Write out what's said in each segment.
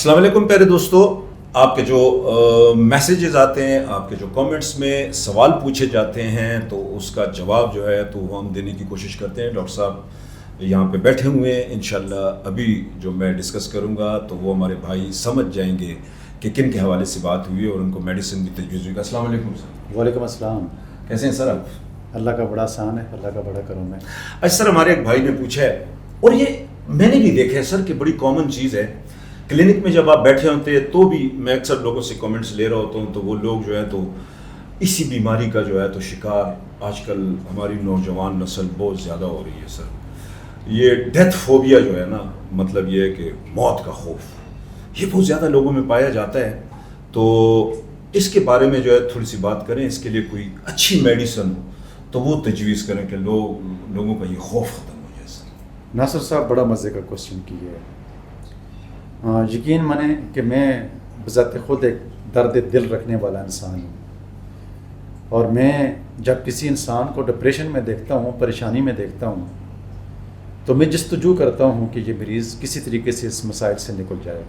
السلام علیکم پیارے دوستو، آپ کے جو میسیجز آتے ہیں، آپ کے جو کامنٹس میں سوال پوچھے جاتے ہیں تو اس کا جواب جو ہے تو وہ ہم دینے کی کوشش کرتے ہیں. ڈاکٹر صاحب یہاں پہ بیٹھے ہوئے ہیں، انشاءاللہ ابھی جو میں ڈسکس کروں گا تو وہ ہمارے بھائی سمجھ جائیں گے کہ کن کے حوالے سے بات ہوئی اور ان کو میڈیسن بھی تجویز ہوئی. السلام علیکم سر. وعلیکم السلام. کیسے ہیں سر آپ؟ اللہ کا بڑا احسان ہے، اللہ کا بڑا کرم ہے. اچھا سر، ہمارے ایک بھائی نے پوچھا ہے اور یہ میں نے بھی دیکھا ہے سر کہ بڑی کامن چیز ہے. کلینک میں جب آپ بیٹھے ہوتے ہیں تو بھی میں اکثر لوگوں سے کامنٹس لے رہا ہوتا ہوں تو وہ لوگ جو ہے تو اسی بیماری کا جو ہے تو شکار آج کل ہماری نوجوان نسل بہت زیادہ ہو رہی ہے سر. یہ ڈیتھ فوبیا جو ہے نا، مطلب یہ ہے کہ موت کا خوف، یہ بہت زیادہ لوگوں میں پایا جاتا ہے. تو اس کے بارے میں جو ہے تھوڑی سی بات کریں. اس کے لیے کوئی اچھی میڈیسن تو وہ تجویز کریں کہ لوگوں کا یہ خوف ختم ہو جائے سر. ناصر صاحب بڑا مزے کا کوشچن کیا ہے. یقین مانیں کہ میں بذات خود ایک درد دل رکھنے والا انسان ہوں، اور میں جب کسی انسان کو ڈپریشن میں دیکھتا ہوں، پریشانی میں دیکھتا ہوں، تو میں جستجو کرتا ہوں کہ یہ مریض کسی طریقے سے اس مسائل سے نکل جائے.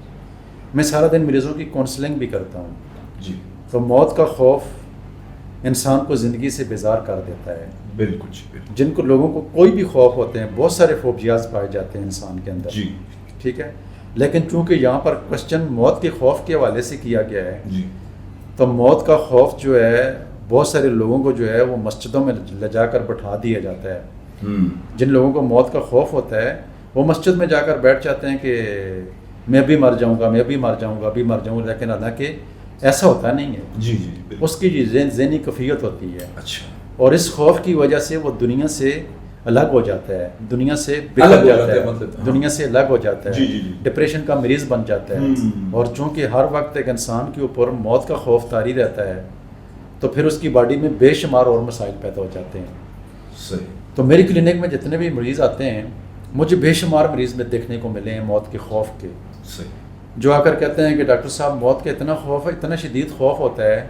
میں سارا دن مریضوں کی کونسلنگ بھی کرتا ہوں. جی. تو موت کا خوف انسان کو زندگی سے بیزار کر دیتا ہے. بالکل جی، بالکل. جن کو لوگوں کو کوئی بھی خوف ہوتے ہیں، بہت سارے فوبیاز پائے جاتے ہیں انسان کے اندر. جی. ٹھیک ہے، لیکن چونکہ یہاں پر کوشچن موت کے خوف کے حوالے سے کیا گیا ہے، جی. تو موت کا خوف جو ہے بہت سارے لوگوں کو جو ہے وہ مسجدوں میں لے جا کر بٹھا دیا جاتا ہے. جن لوگوں کو موت کا خوف ہوتا ہے وہ مسجد میں جا کر بیٹھ جاتے ہیں کہ میں بھی مر جاؤں گا، میں بھی مر جاؤں گا، ابھی مر جاؤں گا، لیکن حالانکہ ایسا ہوتا نہیں ہے. جی جی بالکل. اس کی ذہنی کیفیت ہوتی ہے. اچھا. اور اس خوف کی وجہ سے وہ دنیا سے الگ ہو جاتا ہے، دنیا سے الگ بکھر ہو جاتا جاتا ہے، ہے، مطلب دنیا سے الگ ہو جاتا ہے. جی جی جی. ڈپریشن کا مریض بن جاتا ہے. اور چونکہ ہر وقت ایک انسان کے اوپر موت کا خوف طاری رہتا ہے تو پھر اس کی باڈی میں بے شمار اور مسائل پیدا ہو جاتے ہیں. صحیح. تو میری کلینک میں جتنے بھی مریض آتے ہیں، مجھے بے شمار مریض میں دیکھنے کو ملے ہیں موت کے خوف کے. صحیح. جو آ کر کہتے ہیں کہ ڈاکٹر صاحب موت کا اتنا خوف ہے، اتنا شدید خوف ہوتا ہے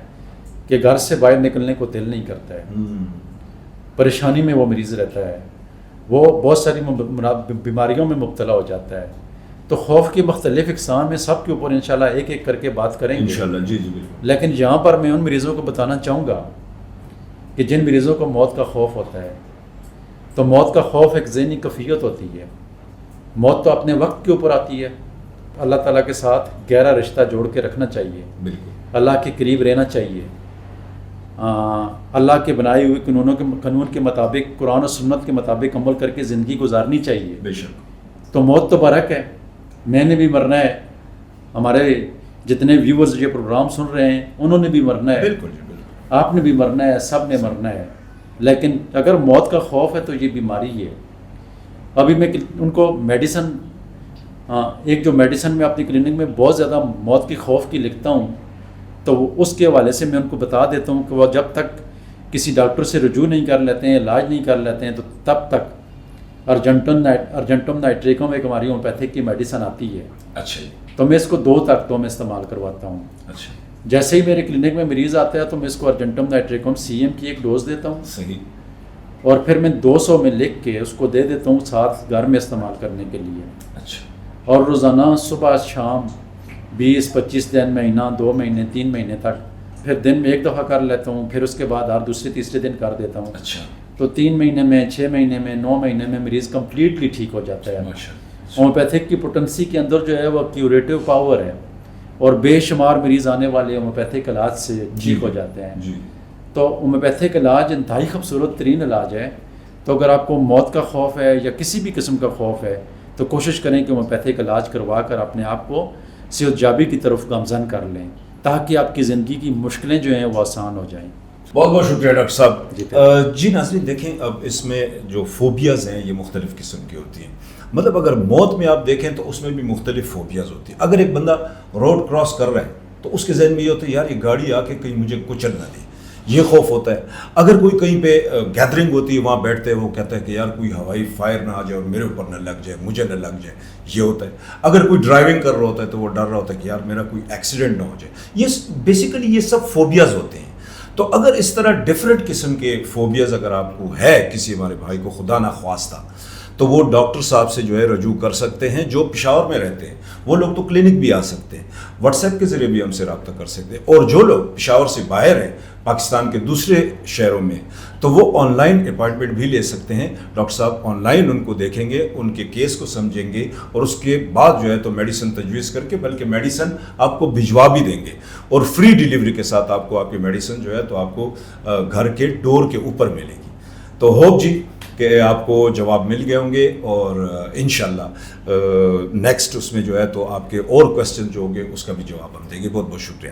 کہ گھر سے باہر نکلنے کو دل نہیں کرتا ہے. پریشانی میں وہ مریض رہتا ہے، وہ بہت ساری بیماریوں میں مبتلا ہو جاتا ہے. تو خوف کی مختلف اقسام میں سب کے اوپر انشاءاللہ ایک ایک کر کے بات کریں گے انشاءاللہ. جی جی بالکل. لیکن یہاں پر میں ان مریضوں کو بتانا چاہوں گا کہ جن مریضوں کو موت کا خوف ہوتا ہے، تو موت کا خوف ایک ذہنی کیفیت ہوتی ہے. موت تو اپنے وقت کے اوپر آتی ہے. اللہ تعالیٰ کے ساتھ گہرا رشتہ جوڑ کے رکھنا چاہیے. بالکل. اللہ کے قریب رہنا چاہیے. اللہ کے بنائے ہوئے قانون کے مطابق، قرآن و سنت کے مطابق عمل کر کے زندگی گزارنی چاہیے. بے شک. تو موت تو برحق ہے، میں نے بھی مرنا ہے، ہمارے جتنے ویورز یہ پروگرام سن رہے ہیں انہوں نے بھی مرنا ہے. بالکل جی بالکل. آپ نے بھی مرنا ہے، سب نے مرنا ہے. لیکن اگر موت کا خوف ہے تو یہ بیماری ہے. ابھی میں ان کو میڈیسن، ایک جو میڈیسن میں اپنی کلینک میں بہت زیادہ موت کے خوف کی لکھتا ہوں، تو اس کے حوالے سے میں ان کو بتا دیتا ہوں کہ وہ جب تک کسی ڈاکٹر سے رجوع نہیں کر لیتے ہیں، علاج نہیں کر لیتے ہیں، تو تب تک ارجنٹم نائٹریکم ایک ہماری ہومیوپیتھک کی میڈیسن آتی ہے. اچھا جی. تو میں اس کو 2 تختوں میں استعمال کرواتا ہوں. اچھا. جیسے ہی میرے کلینک میں مریض آتا ہے تو میں اس کو ارجنٹم نائٹریکم CM کی ایک ڈوز دیتا ہوں. صحیح. اور پھر میں 200 میں لکھ کے اس کو دے دیتا ہوں ساتھ گھر میں استعمال کرنے کے لیے. اچھا. اور روزانہ صبح شام 20-25 دن، مہینہ، 2 مہینے، 3 مہینے تک، پھر دن میں 1 دفعہ کر لیتا ہوں، پھر اس کے بعد ہر دوسرے تیسرے دن کر دیتا ہوں. اچھا. تو 3 مہینے میں، 6 مہینے میں، 9 مہینے میں مریض کمپلیٹلی ٹھیک ہو جاتا ہے. ہومیوپیتھک کی پوٹنسی کے اندر جو ہے وہ کیوریٹو پاور ہے، اور بے شمار مریض آنے والے ہومیوپیتھک علاج سے ٹھیک ہو جاتے ہیں. جی. تو ہومیوپیتھک علاج انتہائی خوبصورت ترین علاج ہے. تو اگر آپ کو موت کا خوف ہے یا کسی بھی قسم کا خوف ہے تو کوشش کریں کہ ہومیوپیتھک علاج کروا کر اپنے آپ کو صحت یابی کی طرف گامزن کر لیں، تاکہ آپ کی زندگی کی مشکلیں جو ہیں وہ آسان ہو جائیں. بہت بہت شکریہ ڈاکٹر صاحب. جی جی ناظرین دیکھیں، اب اس میں جو فوبیاز ہیں یہ مختلف قسم کی ہوتی ہیں. مطلب اگر موت میں آپ دیکھیں تو اس میں بھی مختلف فوبیاز ہوتی ہیں. اگر ایک بندہ روڈ کراس کر رہا ہے تو اس کے ذہن میں یہ ہوتا ہے یار یہ گاڑی آ کے کہیں مجھے کچل نہ دے، یہ خوف ہوتا ہے. اگر کوئی کہیں پہ گیدرنگ ہوتی ہے وہاں بیٹھتے ہیں، وہ کہتا ہے کہ یار کوئی ہوائی فائر نہ آ جائے اور میرے اوپر نہ لگ جائے، مجھے نہ لگ جائے، یہ ہوتا ہے. اگر کوئی ڈرائیونگ کر رہا ہوتا ہے تو وہ ڈر رہا ہوتا ہے کہ یار میرا کوئی ایکسیڈنٹ نہ ہو جائے. یہ بیسیکلی یہ سب فوبیاز ہوتے ہیں. تو اگر اس طرح ڈفرینٹ قسم کے فوبیاز اگر آپ کو ہے کسی ہمارے بھائی کو خدا نہ خواستہ، تو وہ ڈاکٹر صاحب سے جو ہے رجوع کر سکتے ہیں جو پشاور میں رہتے ہیں. وہ لوگ تو کلینک بھی آ سکتے ہیں, واٹس ایپ کے ذریعے بھی ہم سے رابطہ کر سکتے ہیں. اور جو لوگ پشاور سے باہر ہیں, پاکستان کے دوسرے شہروں میں, تو وہ آن لائن اپائنٹمنٹ بھی لے سکتے ہیں. ڈاکٹر صاحب آن لائن ان کو دیکھیں گے, ان کے کیس کو سمجھیں گے, اور اس کے بعد جو ہے تو میڈیسن تجویز کر کے, بلکہ میڈیسن آپ کو بھجوا بھی دیں گے, اور فری ڈیلیوری کے ساتھ آپ کو آپ کی میڈیسن جو ہے تو آپ کو گھر کے ڈور کے اوپر ملے گی. تو ہوپ جی کہ آپ کو جواب مل گئے ہوں گے, اور انشاءاللہ نیکسٹ اس میں جو ہے تو آپ کے اور کوسچن جو ہوں گے اس کا بھی جواب ہم دیں گے. بہت بہت شکریہ.